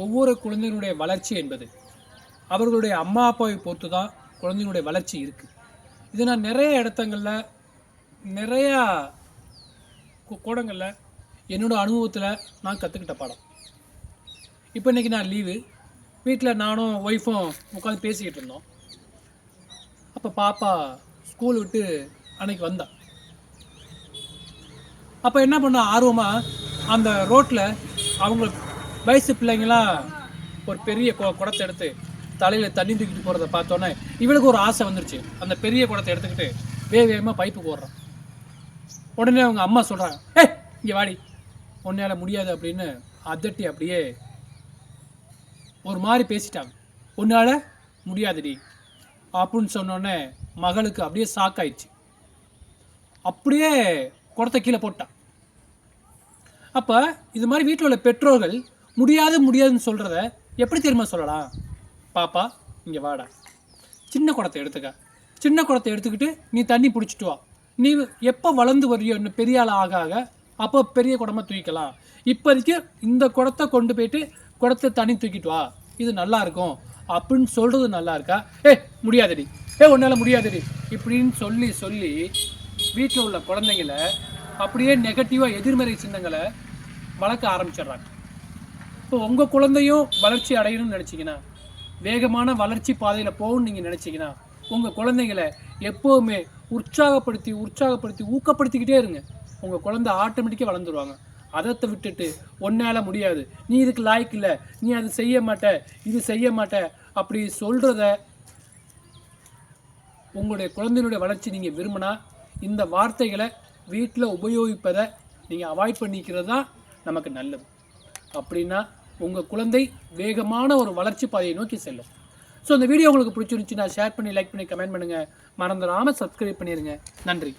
ஒவ்வொரு குழந்தையினுடைய வளர்ச்சி என்பது அவர்களுடைய அம்மா அப்பாவை பொறுத்து தான் குழந்தையினுடைய வளர்ச்சி இருக்குது. இது நான் நிறைய இடத்துங்களில் நிறையா கூடங்களில் என்னோடய அனுபவத்தில் நான் கற்றுக்கிட்ட பாடம். இப்போ இன்றைக்கி நான் லீவு, வீட்டில் நானும் ஒய்ஃபும் உட்காந்து பேசிக்கிட்டு இருந்தோம். அப்போ பாப்பா ஸ்கூல் விட்டு அன்னைக்கு வந்தா. அப்போ என்ன பண்ண ஆர்வமாக அந்த ரோட்டில் அவங்க வயசு பிள்ளைங்களாம் ஒரு பெரிய குடத்தை எடுத்து தலையில் தண்ணி தூக்கிட்டு போகிறத பார்த்தோன்னே இவளுக்கு ஒரு ஆசை வந்துருச்சு. அந்த பெரிய குடத்தை எடுத்துக்கிட்டு வேகமாக பைப்பு போடுறான். உடனே அவங்க அம்மா சொல்கிறாங்க, இங்கே வாடி, உன்னால் முடியாது அப்படின்னு அதட்டி அப்படியே ஒரு மாதிரி பேசிட்டாங்க. உன்னால் முடியாதுடி அப்படின்னு சொன்னோடனே மகளுக்கு அப்படியே ஷாக்காயிடுச்சு. அப்படியே குடத்தை கீழே போட்டான். அப்போ இது மாதிரி வீட்டில் உள்ள பெற்றோர்கள் முடியாதுன்னு சொல்கிறத எப்படி தெரியுமா சொல்லலாம்? பாப்பா இங்கே வாடா, சின்ன குடத்தை எடுத்துக்க, சின்ன குடத்தை எடுத்துக்கிட்டு நீ தண்ணி பிடிச்சிட்டு வா. நீ எப்போ வளர்ந்து வரையோ இன்னும் பெரிய ஆள் ஆக ஆக அப்போ பெரிய குடமாக தூக்கிக்கலாம். இப்போதைக்கு இந்த குடத்தை கொண்டு போயிட்டு குடத்தை தண்ணி தூக்கிட்டு வா, இது நல்லா இருக்கும் அப்படின்னு சொல்கிறது நல்லா இருக்கா? முடியாதடி, உன்னால் முடியாதடி இப்படின்னு சொல்லி சொல்லி வீட்டில் உள்ள குழந்தைங்களை அப்படியே நெகட்டிவாக எதிர்மறை சின்னங்களை வளர்க்க ஆரம்பிச்சிடுறாங்க. இப்போ உங்கள் குழந்தையும் வளர்ச்சி அடையணும்னு நினச்சிங்கன்னா, வேகமான வளர்ச்சி பாதையில் போகணும்னு நீங்கள் நினச்சிங்கன்னா, உங்கள் குழந்தைங்களை எப்போவுமே உற்சாகப்படுத்தி ஊக்கப்படுத்திக்கிட்டே இருங்க. உங்கள் குழந்தை ஆட்டோமேட்டிக்காக வளர்ந்துருவாங்க. அதை விட்டுட்டு உன்னால் முடியாது, நீ இதுக்கு லாய்க்கு இல்லை, நீ அது செய்ய மாட்ட, இது செய்ய மாட்ட அப்படி சொல்கிறத உங்களுடைய குழந்தையினுடைய வளர்ச்சி நீங்கள் விரும்பினா இந்த வார்த்தைகளை வீட்டில் உபயோகிப்பதை நீங்கள் அவாய்ட் பண்ணிக்கிறது தான் நமக்கு நல்லது. அப்படின்னா உங்கள் குழந்தை வேகமான ஒரு வளர்ச்சி பாதையை நோக்கி செல்லும். ஸோ இந்த வீடியோ உங்களுக்கு பிடிச்சிருந்துச்சுன்னா ஷேர் பண்ணி, லைக் பண்ணி, கமெண்ட் பண்ணுங்கள். மறந்துடாமல் சப்ஸ்கிரைப் பண்ணிடுங்க. நன்றி.